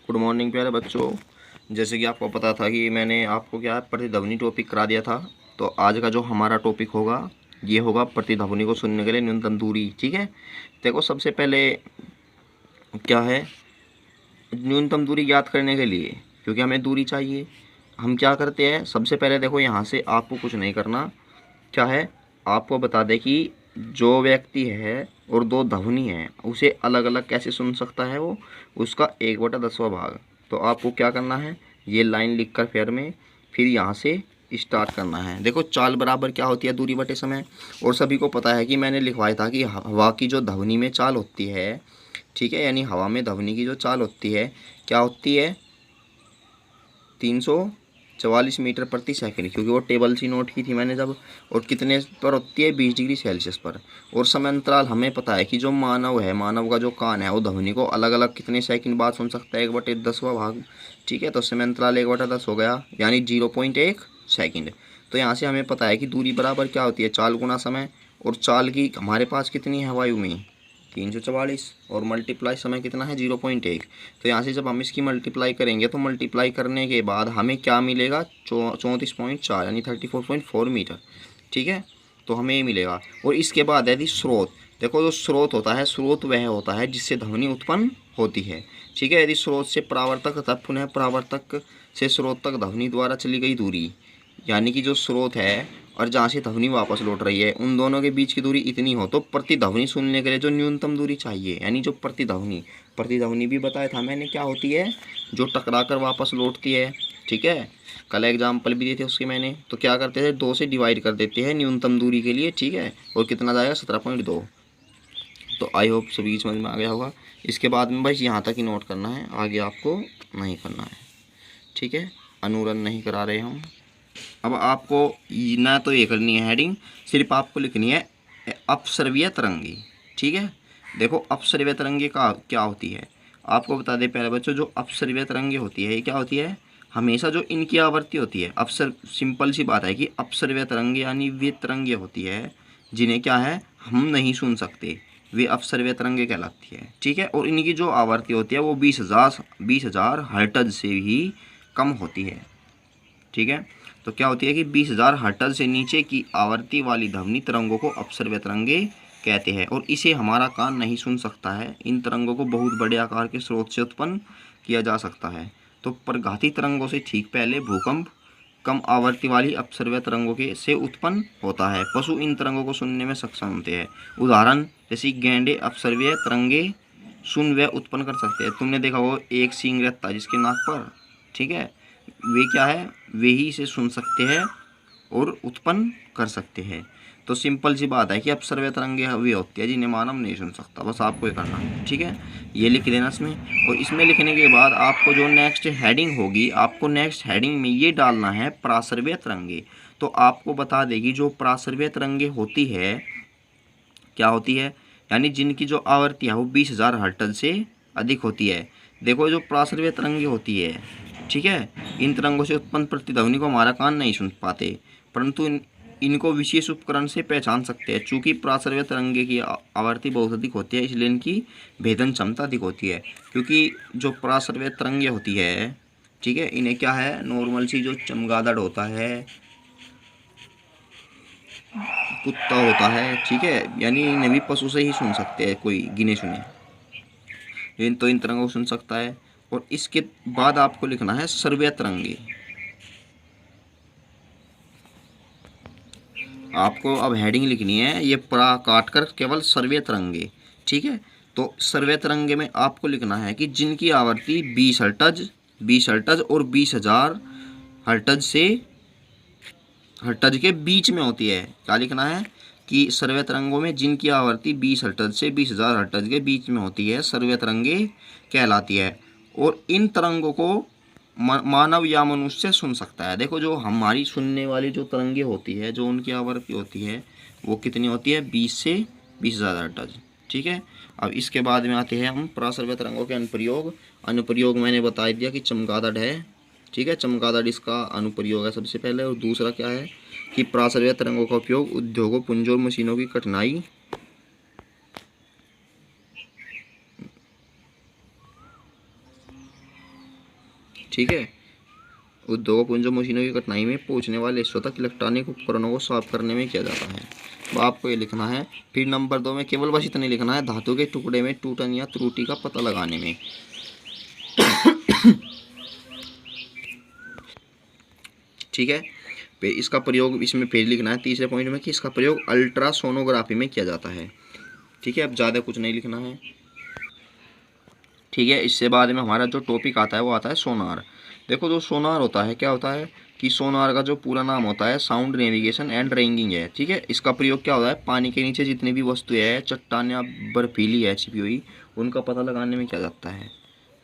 Good morning प्यारे बच्चों। जैसे कि आपको पता था कि मैंने आपको क्या प्रतिध्वनि टॉपिक करा दिया था, तो आज का जो हमारा टॉपिक होगा ये होगा प्रतिध्वनि को सुनने के लिए न्यूनतम दूरी। ठीक है, देखो सबसे पहले क्या है न्यूनतम दूरी ज्ञात करने के लिए, क्योंकि हमें दूरी चाहिए, हम क्या करते हैं सबसे पहले देखो यहाँ से आपको कुछ नहीं करना, क्या है आपको बता दें कि जो व्यक्ति है और दो ध्वनि है उसे अलग अलग कैसे सुन सकता है वो, उसका 1/10वां भाग। तो आपको क्या करना है, ये लाइन लिखकर फिर यहाँ से स्टार्ट करना है। देखो चाल बराबर क्या होती है, दूरी बटे समय। और सभी को पता है कि मैंने लिखवाया था कि हवा की जो ध्वनि में चाल होती है, ठीक है, यानी हवा में ध्वनि की जो चाल होती है क्या होती है, 344 मीटर प्रति सेकंड, क्योंकि वो टेबल सी नोट की थी मैंने जब। और कितने पर होती है, 20 डिग्री सेल्सियस पर। और समय अंतराल हमें पता है कि जो मानव है, मानव का जो कान है वो ध्वनि को अलग अलग कितने सेकंड बाद सुन सकता है, 1/10वां भाग। ठीक है, तो समय अंतराल 1/10 हो गया, यानी 0.1 सेकंड। तो यहाँ से हमें पता है कि दूरी बराबर क्या होती है, चाल गुना समय। और चाल की हमारे पास कितनी है वायु में, 344, और मल्टीप्लाई समय कितना है, 0.1। तो यहाँ से जब हम इसकी मल्टीप्लाई करेंगे तो मल्टीप्लाई करने के बाद हमें क्या मिलेगा, 34.4 यानी 34.4 मीटर। ठीक है, तो हमें ये मिलेगा। और इसके बाद यदि स्रोत, देखो जो स्रोत होता है, स्रोत वह होता है जिससे ध्वनि उत्पन्न होती है। ठीक है, यदि स्रोत से परावर्तक तथा पुनः परावर्तक से स्रोत तक ध्वनि द्वारा चली गई दूरी, यानी कि जो स्रोत है और जहाँ से ध्वनि वापस लौट रही है, उन दोनों के बीच की दूरी इतनी हो तो प्रतिध्वनि सुनने के लिए जो न्यूनतम दूरी चाहिए, यानी जो प्रतिध्वनि, प्रतिध्वनि भी बताया था मैंने क्या होती है, जो टकरा कर वापस लौटती है। ठीक है, कल एग्जाम्पल भी दिए थे उसके मैंने। तो क्या करते थे, 2 से डिवाइड कर देते हैं न्यूनतम दूरी के लिए। ठीक है, और कितना जाएगा, 17.2। तो आई होप सभी समझ में आ गया होगा। इसके बाद में बस यहाँ तक ही नोट करना है, आगे आपको नहीं करना है। ठीक है, अनुरन नहीं करा रहे हम। अब आपको ना तो ये करनी है हेडिंग, सिर्फ आपको लिखनी है अपसर्वीय तरंगे। ठीक है, देखो अपसर्वीय तरंगे का क्या होती है, आपको बता दें पहले बच्चों, जो अपसर्वीय तरंगे होती है ये क्या होती है, हमेशा जो इनकी आवृत्ति होती है, अपसर सिंपल सी बात है कि अपसर्वीय तरंगे यानी वे तरंगे होती है जिन्हें क्या है हम नहीं सुन सकते, वे अपसर्वीय तरंगे कहलाती है। ठीक है, और इनकी जो आवृत्ति होती है वो 20,000 हर्ट्ज से भी कम होती है। ठीक है, तो क्या होती है कि 20,000 हर्ट्ज से नीचे की आवृत्ति वाली ध्वनि तरंगों को अपसर्व्य तरंगे कहते हैं, और इसे हमारा कान नहीं सुन सकता है। इन तरंगों को बहुत बड़े आकार के स्रोत से उत्पन्न किया जा सकता है। तो प्रघाती तरंगों से ठीक पहले भूकंप कम आवृत्ति वाली अपसर्व्य तरंगों के से उत्पन्न होता है। पशु इन तरंगों को सुनने में सक्षम होते हैं। उदाहरण जैसे गेंडे अपसर्व्य तरंगे सुन व उत्पन्न कर सकते हैं। तुमने देखा वो एक सींग रहता है जिसके नाक पर, ठीक है, वे क्या है, वे ही इसे सुन सकते हैं और उत्पन्न कर सकते हैं। तो सिंपल सी बात है कि अपसर्व्य तरंगे वे होती है जिन्हें मानव नहीं सुन सकता, बस आपको ये करना है। ठीक है, ये लिख देना इसमें। और इसमें लिखने के बाद आपको जो नेक्स्ट हेडिंग होगी, आपको नेक्स्ट हेडिंग में ये डालना है प्रासर्व्य तरंगे। तो आपको बता देगी जो प्रासर्व्य तरंगे होती है क्या होती है, यानी जिनकी जो आवृत्ति है वो 20,000 हर्ट्ज से अधिक होती है। देखो जो प्रासर्व्य तरंगे होती है, ठीक है, इन तरंगों से उत्पन्न प्रतिध्वनि को हमारा कान नहीं सुन पाते, परंतु इनको विशेष उपकरण से पहचान सकते हैं। चूंकि प्रासर्व्य तरंगे की आवृत्ति बहुत अधिक होती है, इसलिए इनकी भेदन क्षमता अधिक होती है। क्योंकि जो प्रासर्व्य तरंगे होती है, ठीक है, इन्हें क्या है, नॉर्मल सी जो चमगादड़ होता है, कुत्ता होता है, ठीक है, यानी इन्हें भी पशु से ही सुन सकते हैं, कोई गिने चुने, इन तरंगों को सुन सकता है। और इसके बाद आपको लिखना है सर्व्य तरंगे। आपको अब हेडिंग लिखनी है, ये प्रा काट कर केवल सर्व्य तरंगे। ठीक है, तो सर्व्य तरंगे में आपको लिखना है कि जिनकी आवृत्ति 20 हर्ट्ज और 20,000 हर्ट्ज के बीच में होती है। क्या लिखना है कि सर्व्य तरंगों में जिनकी आवृत्ति 20 हर्ट्ज से 20,000 हर्ट्ज के बीच में होती है, सर्व्य तरंगे कहलाती है। और इन तरंगों को मानव या मनुष्य सुन सकता है। देखो जो हमारी सुनने वाली जो तरंगे होती है, जो उनकी आवृत्ति होती है वो कितनी होती है, 20 से 20,000 हर्ट्ज। ठीक है, अब इसके बाद में आते हैं हम प्रासर्व्य तरंगों के अनुप्रयोग। अनुप्रयोग मैंने बता दिया कि चमगादड़ है, ठीक है, चमगादड़ इसका अनुप्रयोग है सबसे पहले। और दूसरा क्या है कि प्रासर्व्य तरंगों का उपयोग उद्योगों, पुंजों और मशीनों की कठिनाई ठीक है। उद्योगों पुंजों मशीनों की कठिनाई में पहुंचने वाले स्वतः इलेक्ट्रॉनिक उपकरणों को साफ करने में किया जाता है। तो आपको ये लिखना है। फिर नंबर 2 में केवल बस इतने लिखना है, धातु के टुकड़े में टूटन या त्रुटि का पता लगाने में। ठीक है। फिर इसका प्रयोग इसमें फिर लिखना है तीसरे पॉइंट में कि इसका प्रयोग अल्ट्रासोनोग्राफी में किया जाता है। ठीक है, अब ज़्यादा कुछ नहीं लिखना है। ठीक है, इससे बाद में हमारा जो टॉपिक आता है वो आता है सोनार। देखो जो सोनार होता है क्या होता है कि सोनार का जो पूरा नाम होता है साउंड नेविगेशन एंड रेंगिंग है। ठीक है, इसका प्रयोग क्या होता है, पानी के नीचे जितनी भी वस्तुएं है, चट्टान या बर्फीली है छिपी हुई, उनका पता लगाने में किया जाता है।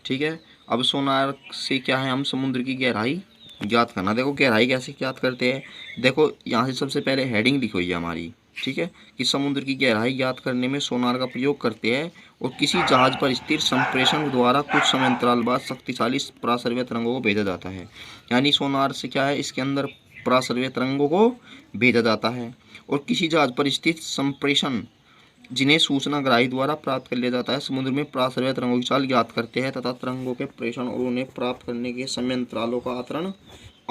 ठीक है, अब सोनार से क्या है, हम समुद्र की गहराई ज्ञात करना। देखो गहराई कैसे ज्ञात करते हैं, देखो यहाँ से सबसे पहले हेडिंग लिखी हुई है हमारी। ठीक है, कि समुद्र की गहराई ज्ञात करने में सोनार का प्रयोग करते हैं और किसी जहाज पर स्थिर संप्रेषण द्वारा कुछ समय अंतराल बाद शक्तिशाली पराश्रव्य तरंगों को भेजा जाता है। यानी सोनार से क्या है, इसके अंदर पराश्रव्य तरंगों को भेजा जाता है और किसी जहाज पर स्थित संप्रेषण जिन्हें सूचना ग्राही द्वारा प्राप्त कर लिया जाता है, समुद्र में पराश्रव्य तरंगों की चाल ज्ञात करते हैं तथा तरंगों के प्रेषण और उन्हें प्राप्त करने के समय अंतरालों का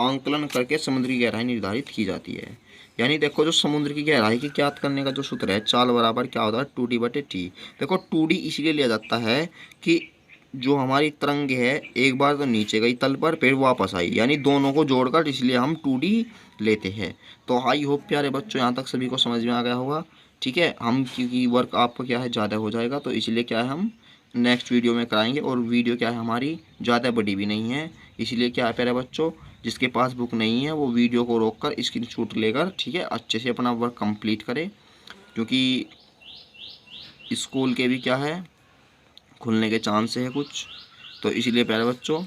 आंकलन करके समुद्र की गहराई निर्धारित की जाती है। यानी देखो जो समुद्र की गहराई की ज्ञात करने का जो सूत्र है, चाल बराबर क्या होता है 2D/T। देखो 2D इसलिए लिया जाता है कि जो हमारी तरंग है एक बार तो नीचे गई तल पर, फिर वापस आई, यानी दोनों को जोड़कर इसलिए हम 2D लेते हैं। तो आई होप प्यारे बच्चों यहाँ तक सभी को समझ में आ गया होगा। ठीक है, हम क्योंकि वर्क आपका क्या है ज़्यादा हो जाएगा, तो इसलिए क्या है हम नेक्स्ट वीडियो में कराएंगे। और वीडियो क्या है हमारी ज़्यादा बड़ी भी नहीं है, इसलिए क्या है प्यारे बच्चों, जिसके पास बुक नहीं है वो वीडियो को रोककर स्क्रीनशॉट लेकर, ठीक है, अच्छे से अपना वर्क कंप्लीट करे। क्योंकि स्कूल के भी क्या है खुलने के चांस है कुछ, तो इसलिए प्यारे बच्चों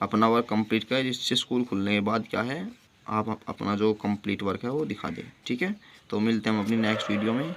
अपना वर्क कंप्लीट करें, जिससे स्कूल खुलने के बाद क्या है आप अपना जो कंप्लीट वर्क है वो दिखा दें। ठीक है, तो मिलते हैं हम अपनी नेक्स्ट वीडियो में।